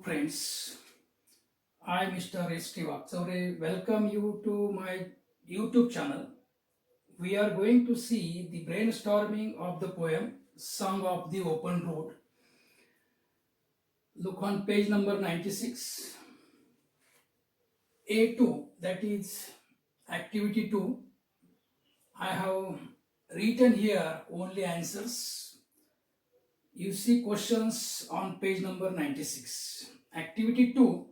friends, I Mr. S.T. Vaksaure welcome you to my YouTube channel. We are going to see the brainstorming of the poem Song of the Open Road. Look on page number 96. A2, that is activity 2. I have written here only answers. You see questions on page number 96. Activity 2.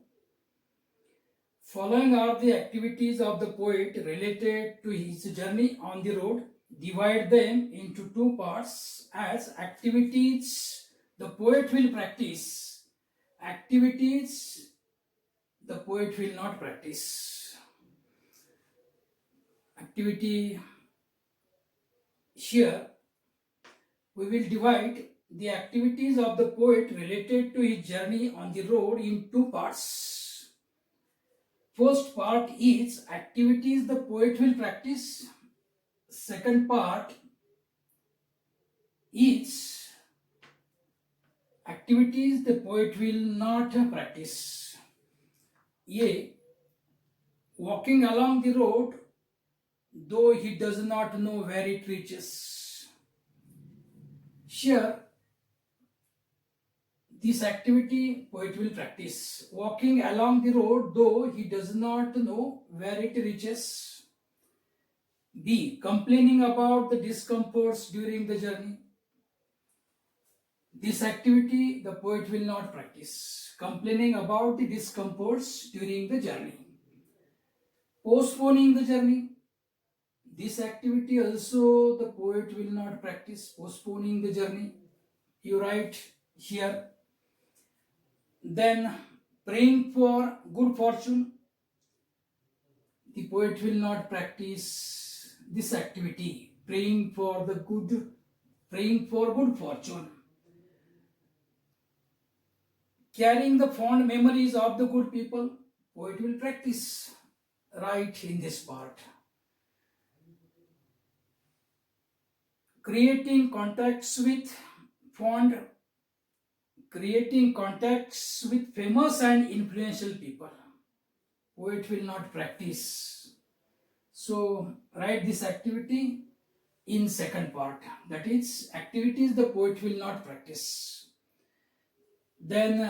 Following are the activities of the poet related to his journey on the road. Divide them into two parts as activities the poet will practice, activities the poet will not practice. Activity here we will divide the activities of the poet related to his journey on the road in two parts. First part is activities the poet will practice. Second part is activities the poet will not practice. A. Walking along the road though he does not know where it reaches. Here, this activity poet will practice. Walking along the road though he does not know where it reaches. B. Complaining about the discomforts during the journey. This activity the poet will not practice. Complaining about the discomforts during the journey. Postponing the journey. This activity also the poet will not practice. Postponing the journey. You write here. Then praying for good fortune. The poet will not practice this activity. Praying for good fortune. Carrying the fond memories of the good people, poet will practice right in this part. Creating contacts with famous and influential people, poet will not practice. So write this activity in second part, that is activities the poet will not practice. Then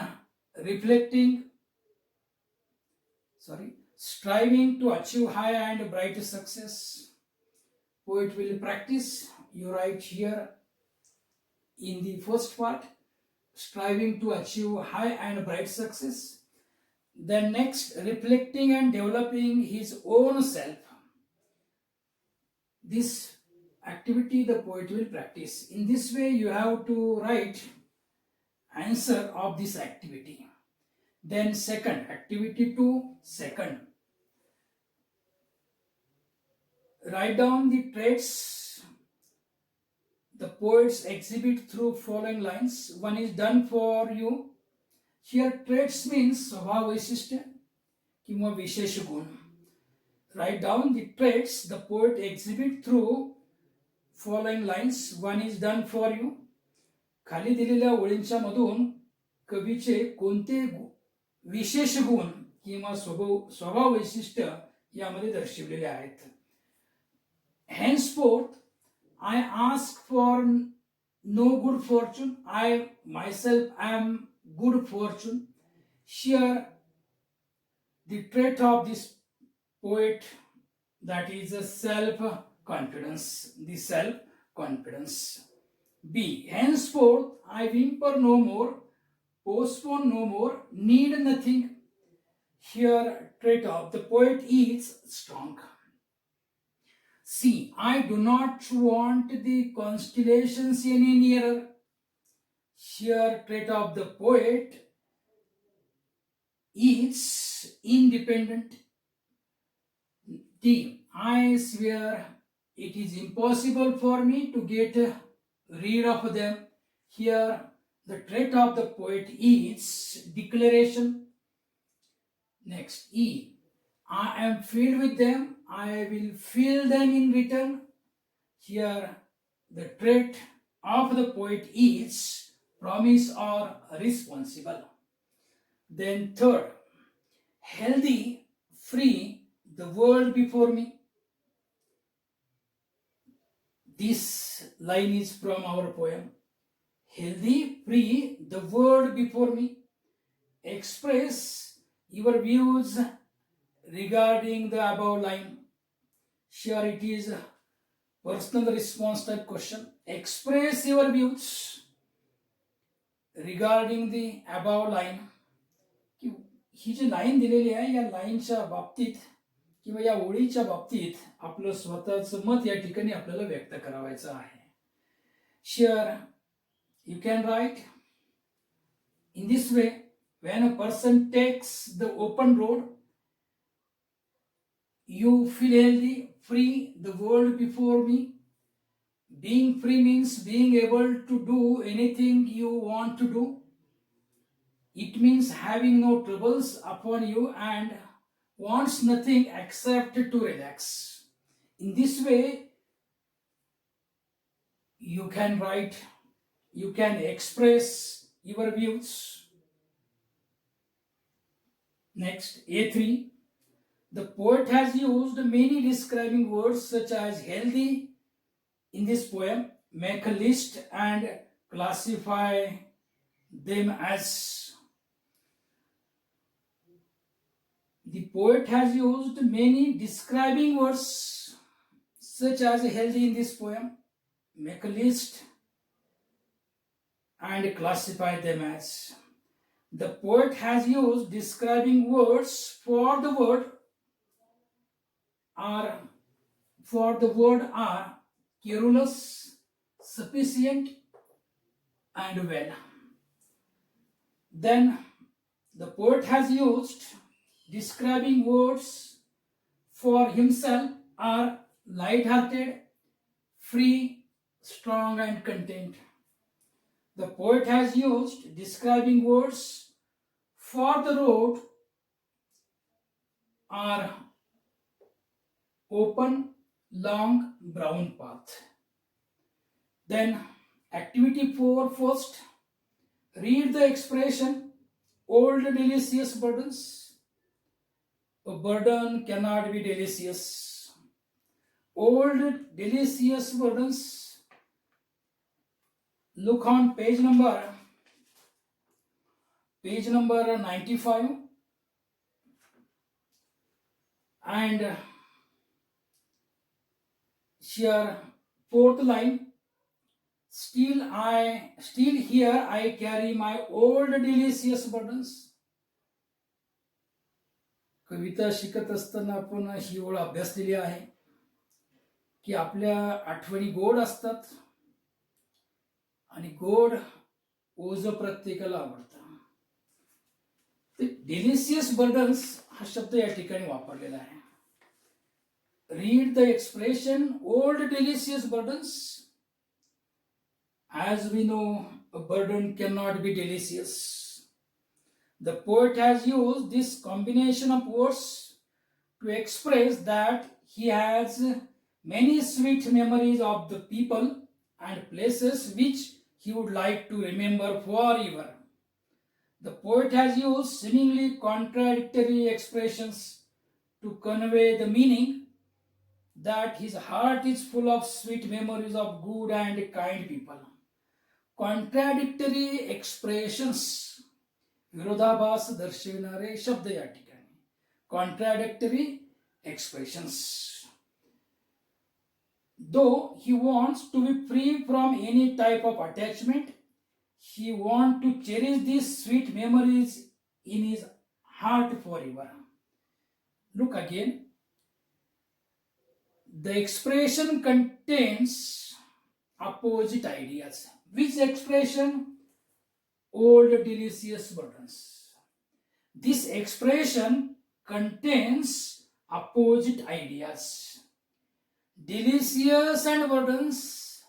striving to achieve high and bright success, poet will practice. You write here in the first part, striving to achieve high and bright success. Then next, reflecting and developing his own self. This activity the poet will practice. In this way you have to write answer of this activity. Then second, activity 2, second. Write down the traits the poets exhibit through following lines. One is done for you. Here traits means स्वभाव वैशिष्ट्य किंवा विशेष गुण. Write down the traits the poet exhibit through following lines. One is done for you. खाली दिलेल्या ओळींच्या मधून कवीचे कोणते विशेष गुण किंवा स्वभाव वैशिष्ट्य यामध्ये दर्शविलेले आहेत. Henceforth, I ask for no good fortune. I myself am good fortune. Here, the trait of this poet, that is a self-confidence. The self-confidence. B. Henceforth, I whimper no more, postpone no more, need nothing. Here, trait of the poet is strong. C. I do not want the constellations any nearer. Here, trait of the poet is independent. D. I swear it is impossible for me to get rid of them. Here, the trait of the poet is declaration. Next, E. I am filled with them. I will fill them in return. Here, the trait of the poet is promise or responsible. Then third, healthy, free, the world before me. This line is from our poem. Healthy, free, the world before me. Express your views regarding the above line. Here it is a personal response type question. Express your views regarding the above line. ही जी line दिलेली आहे या लाईनच्या बाबतीत किंवा या ओळीच्या बाबतीत आपलं स्वतःचं मत या ठिकाणी आपल्याला व्यक्त करावायचं आहे. Share you can write in this way. when a person takes the open road, you feel healthy, free, the world before me. Being free means being able to do anything you want to do. It means having no troubles upon you and wants nothing except to relax. In this way, you can write, you can express your views. Next, A3. The poet has used many describing words such as healthy in this poem. Make a list and classify them as. The poet has used many describing words such as healthy in this poem. Make a list and classify them as. The poet has used describing words for the word are querulous, sufficient, and well. Then the poet has used describing words for himself are light-hearted, free, strong, and content. The poet has used describing words for the road are open, long, brown path. Then activity 4 first. Read the expression old delicious burdens. A burden cannot be delicious. Old delicious burdens. Look on page number 95 and here fourth line. Still here I carry my old delicious burdens. कविता शिकत असताना आपण ही ओळ अभ्यासलेली आहे की आपल्या आठवणी गोड असतात आणि गोड ओझ प्रत्येकाला आवडतं. डेलिशियस बर्डन्स हा शब्द या ठिकाणी वापरलेला आहे. Read the expression old delicious burdens. As we know, a burden cannot be delicious. The poet has used this combination of words to express that he has many sweet memories of the people and places which he would like to remember forever. The poet has used seemingly contradictory expressions to convey the meaning that his heart is full of sweet memories of good and kind people. Contradictory expressions, विरोधाभास दर्शविणारे शब्द या ठिकाणी. Contradictory expressions. Though he wants to be free from any type of attachment, he wants to cherish these sweet memories in his heart forever. Look again. The expression contains opposite ideas. Which expression? Old delicious burdens. This expression contains opposite ideas. Delicious and burdens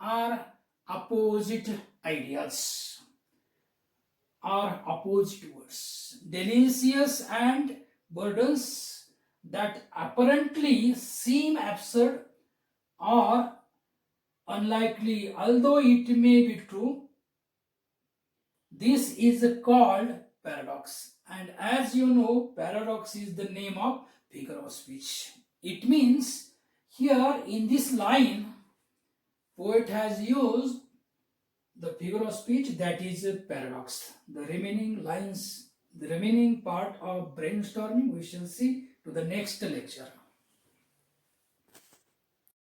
are opposite ideas, are opposite words. Delicious and burdens that apparently seem absurd or unlikely, although it may be true. This is called paradox. And as you know, paradox is the name of figure of speech. It means here in this line, poet has used the figure of speech that is a paradox. The remaining lines, the remaining part of brainstorming we shall see to the next lecture.